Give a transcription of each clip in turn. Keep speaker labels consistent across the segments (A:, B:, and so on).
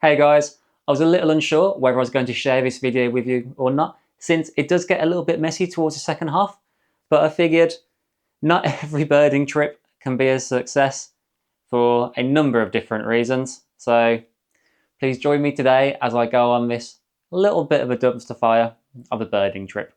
A: Hey guys, I was a little unsure whether I was going to share this video with you or not, since it does get a little bit messy towards the second half, but I figured not every birding trip can be a success for a number of different reasons. So please join me today as I go on this little bit of a dumpster fire of a birding trip.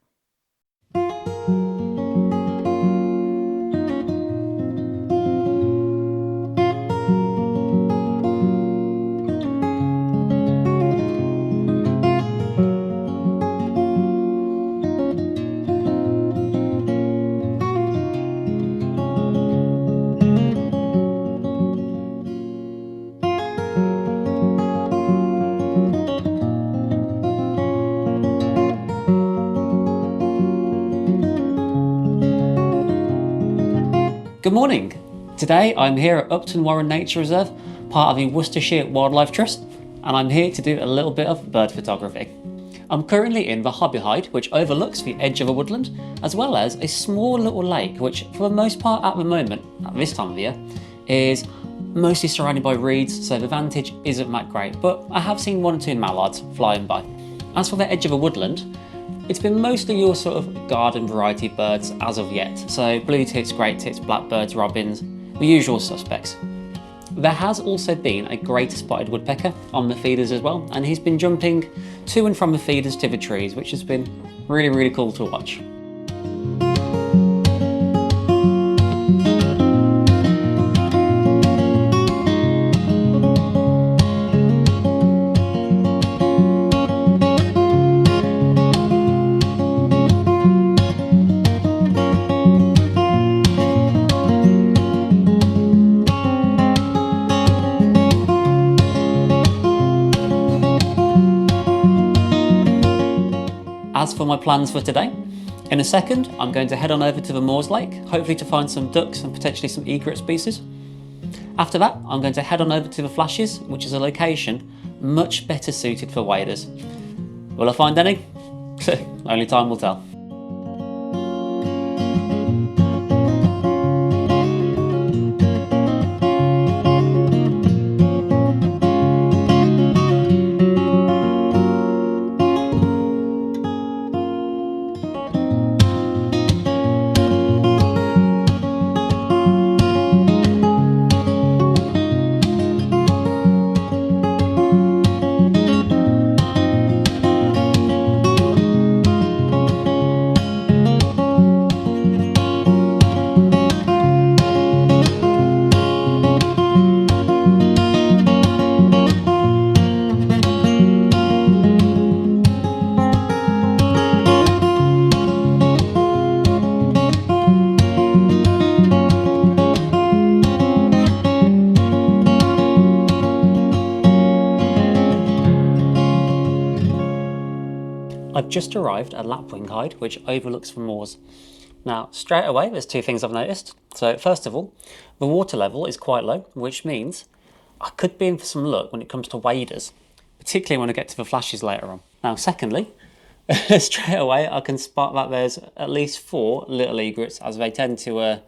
A: Good morning! Today I'm here at Upton Warren Nature Reserve, part of the Worcestershire Wildlife Trust, and I'm here to do a little bit of bird photography. I'm currently in the Hobby Hide, which overlooks the edge of a woodland, as well as a small little lake, which for the most part at the moment, at this time of year, is mostly surrounded by reeds, so the vantage isn't that great, but I have seen one or two mallards flying by. As for the edge of a woodland, it's been mostly your sort of garden variety birds as of yet, so blue tits, great tits, blackbirds, robins, the usual suspects. There has also been a greater spotted woodpecker on the feeders as well, and he's been jumping to and from the feeders to the trees, which has been really cool to watch. As for my plans for today, in a second I'm going to head on over to the Moors Lake, hopefully to find some ducks and potentially some egret species. After that I'm going to head on over to the Flashes, which is a location much better suited for waders. Will I find any? Only time will tell. I've just arrived at Lapwing Hide, which overlooks the moors. Now, straight away, there's two things I've noticed. So, first of all, the water level is quite low, which means I could be in for some luck when it comes to waders, particularly when I get to the Flashes later on. Now, secondly, straight away, I can spot that there's at least 4 little egrets, as they tend to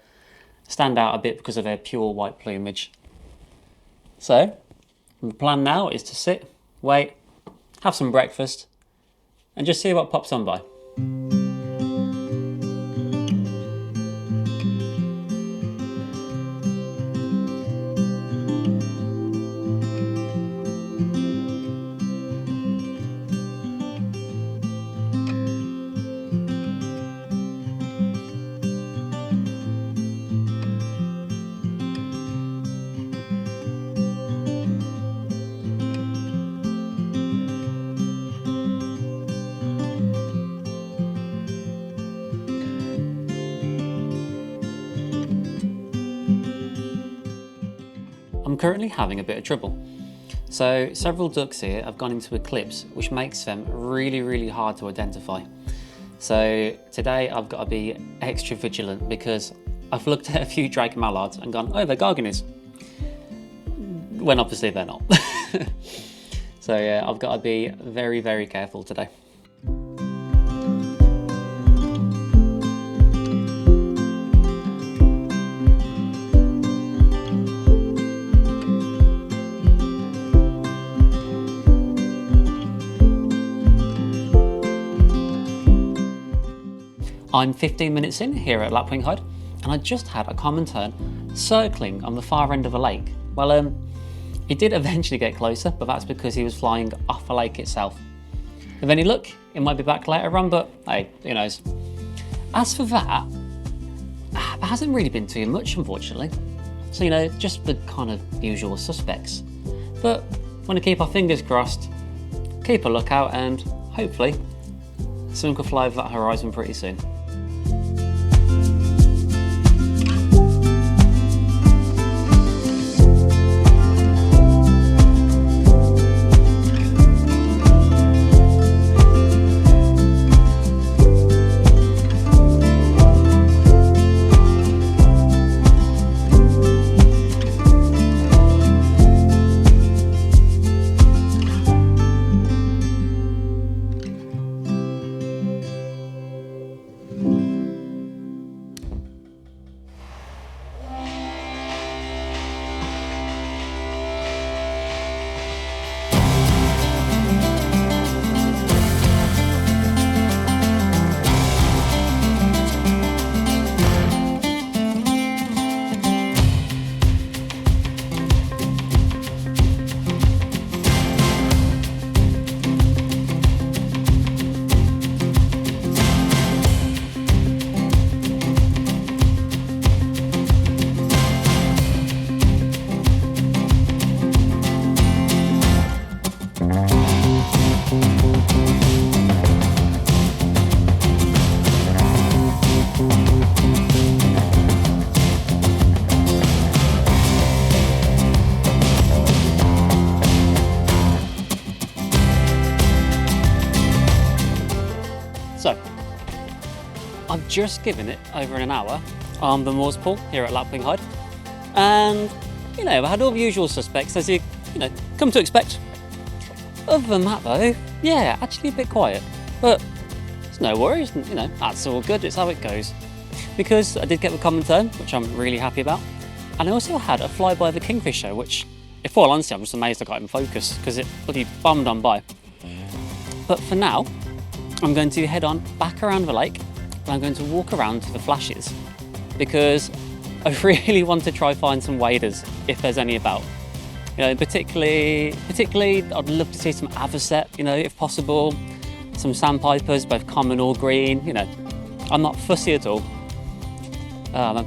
A: stand out a bit because of their pure white plumage. So, the plan now is to sit, wait, have some breakfast, and just see what pops on by. I'm currently having a bit of trouble. So several ducks here have gone into eclipse, which makes them really hard to identify. So today I've got to be extra vigilant because I've looked at a few drake mallards and gone, oh, they're garganers, when obviously they're not. So yeah, I've got to be very careful today. I'm 15 minutes in here at Lapwing Hide, and I just had a common tern circling on the far end of a lake. Well, he did eventually get closer, but that's because he was flying off the lake itself. With any luck, it might be back later on, but hey, who knows. As for that, there hasn't really been too much, unfortunately. So, you know, just the kind of usual suspects. But want to keep our fingers crossed, keep a lookout, and hopefully someone could fly over that horizon pretty soon. So, I've just given it over an hour on the moors pool here at Lapwing Hide, and you know, I had all the usual suspects as you come to expect. Other than that though, yeah, actually a bit quiet, but it's no worries, you know, that's all good, it's how it goes. Because I did get the common tern, which I'm really happy about, and I also had a flyby of a kingfisher, which, if all honesty, I'm just amazed I got in focus because it bloody bombed on by. But for now, I'm going to head on back around the lake, and I'm going to walk around to the flashes because I really want to try find some waders if there's any about. You know, particularly, I'd love to see some avocet, you know, if possible, some sandpipers, both common or green. You know, I'm not fussy at all. I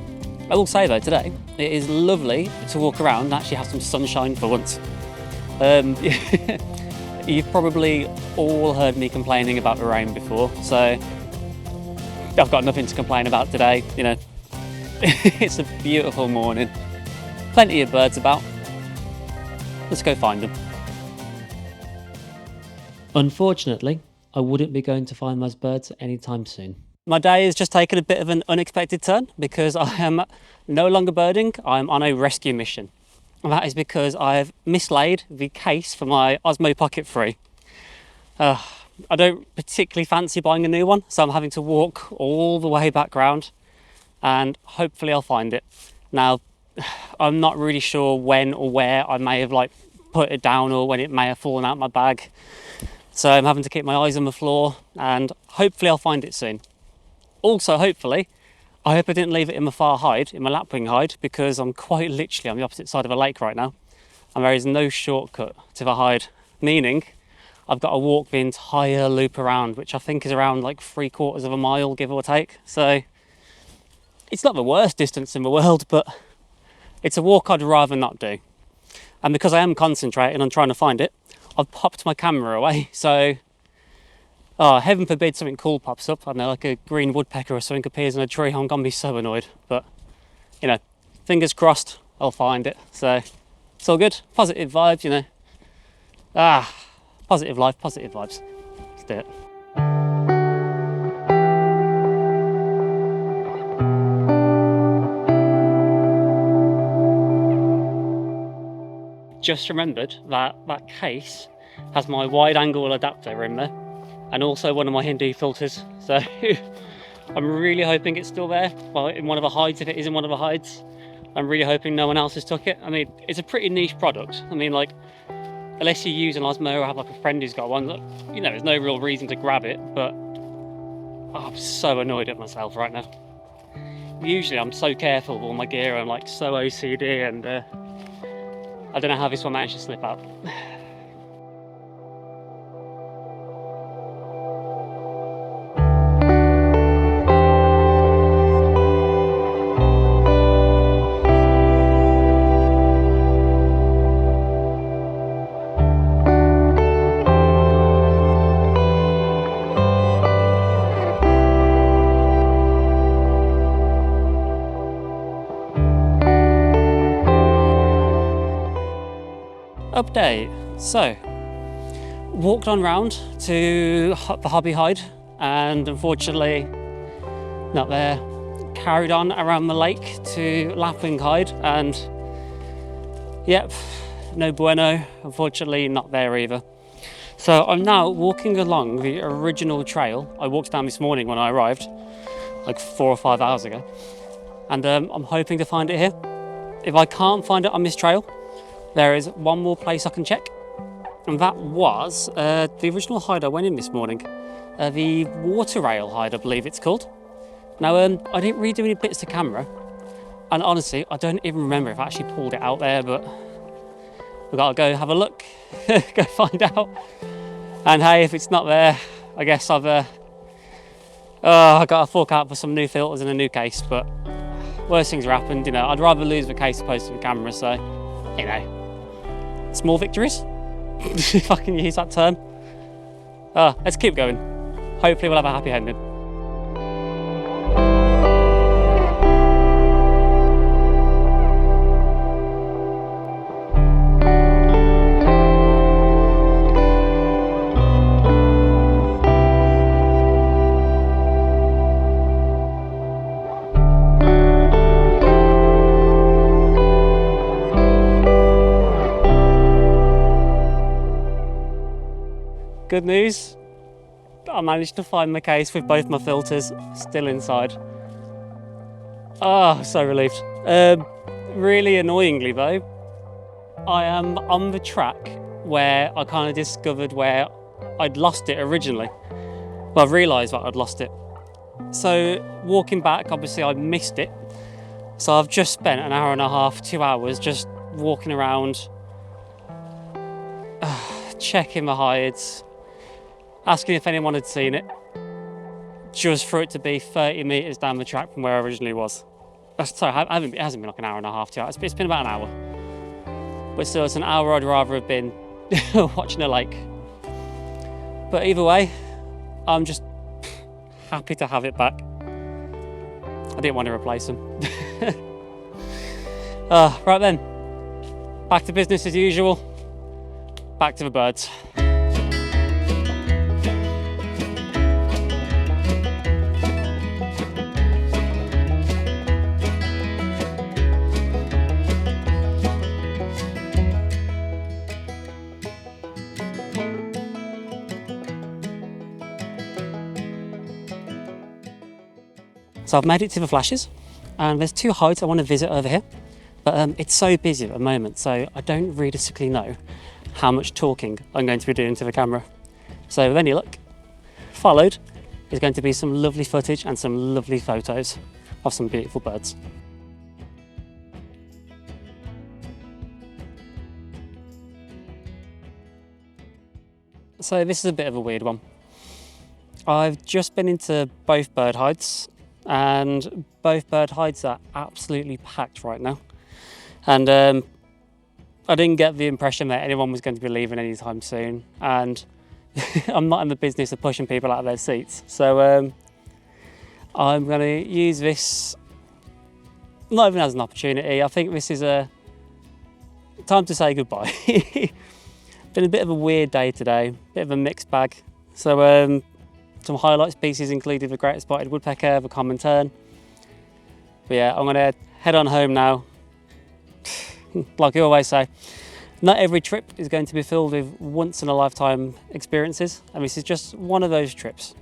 A: will say though, today it is lovely to walk around and actually have some sunshine for once. You've probably all heard me complaining about the rain before, so I've got nothing to complain about today. You know, it's a beautiful morning, plenty of birds about. Let's go find them. Unfortunately, I wouldn't be going to find those birds anytime soon. My day has just taken a bit of an unexpected turn because I am no longer birding, I'm on a rescue mission. And that is because I've mislaid the case for my Osmo Pocket 3. I don't particularly fancy buying a new one, so I'm having to walk all the way back round and hopefully I'll find it. Now, I'm not really sure when or where I may have put it down or when it may have fallen out my bag. So I'm having to keep my eyes on the floor and hopefully I'll find it soon. Also, hopefully, I hope I didn't leave it in my far hide, in my lapwing hide, because I'm quite literally on the opposite side of a lake right now. And there is no shortcut to the hide, meaning I've got to walk the entire loop around, which I think is around 3/4 of a mile, give or take. So it's not the worst distance in the world, but it's a walk I'd rather not do. And because I am concentrating on trying to find it, I've popped my camera away. So, heaven forbid something cool pops up. I don't know, like a green woodpecker or something appears in a tree. I'm gonna be so annoyed. But, you know, fingers crossed, I'll find it. So, it's all good. Positive vibes, you know. Positive life, positive vibes. Let's do it. Just remembered that that case has my wide angle adapter in there and also one of my Hindu filters, so I'm really hoping it's still there. Well, in one of the hides, if it is in one of the hides, I'm really hoping no one else has took it. I mean, it's a pretty niche product. I mean, unless you use an Osmo or have a friend who's got one, you know, there's no real reason to grab it, but Oh, I'm so annoyed at myself right now. Usually I'm so careful with all my gear, I'm like so OCD, and I don't know how this one managed to slip out. Update. So, walked on round to the hobby hide, and unfortunately not there. Carried on around the lake to lapwing hide, and yep, no bueno. Unfortunately not there either. So I'm now walking along the original trail I walked down this morning when I arrived, like 4 or 5 hours ago, and I'm hoping to find it here. If I can't find it on this trail, there is one more place I can check, and that was the original hide I went in this morning, the water rail hide, I believe it's called. Now, I didn't really do any bits to camera, and honestly, I don't even remember if I actually pulled it out there, but we've got to go have a look, go find out. And hey, if it's not there, I guess I've got to fork out for some new filters and a new case, but worse things have happened, you know. I'd rather lose the case opposed to the camera, so, you know. Small victories, if I can use that term. Let's keep going. Hopefully we'll have a happy ending. Good news, I managed to find the case with both my filters still inside. Oh, so relieved. Really annoyingly though, I am on the track where I kind of discovered where I'd lost it originally. Well, I realised that I'd lost it. So walking back, obviously I missed it. So I've just spent an hour and a half, 2 hours just walking around, checking the hides, asking if anyone had seen it, just for it to be 30 metres down the track from where I originally was. Sorry, it hasn't been like an hour and a half, 2 hours. It's been about an hour. But still, it's an hour I'd rather have been watching a lake. But either way, I'm just happy to have it back. I didn't want to replace them. Right then, back to business as usual. Back to the birds. So I've made it to the flashes, and there's 2 hides I want to visit over here, but it's so busy at the moment, so I don't realistically know how much talking I'm going to be doing to the camera. So with any luck, followed is going to be some lovely footage and some lovely photos of some beautiful birds. So this is a bit of a weird one. I've just been into both bird hides, and both bird hides are absolutely packed right now. And I didn't get the impression that anyone was going to be leaving anytime soon, and I'm not in the business of pushing people out of their seats. So I'm going to use this not even as an opportunity. I think this is a time to say goodbye. Been a bit of a weird day today, bit of a mixed bag. So some highlight species included the great spotted woodpecker, the common tern. But yeah, I'm gonna head on home now. Like I always say, not every trip is going to be filled with once in a lifetime experiences, and this is just one of those trips.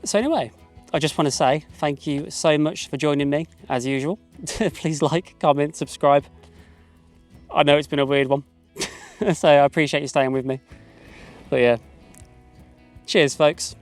A: So anyway, I just want to say thank you so much for joining me as usual. Please like, comment, subscribe. I know it's been a weird one, so I appreciate you staying with me. But yeah, cheers folks.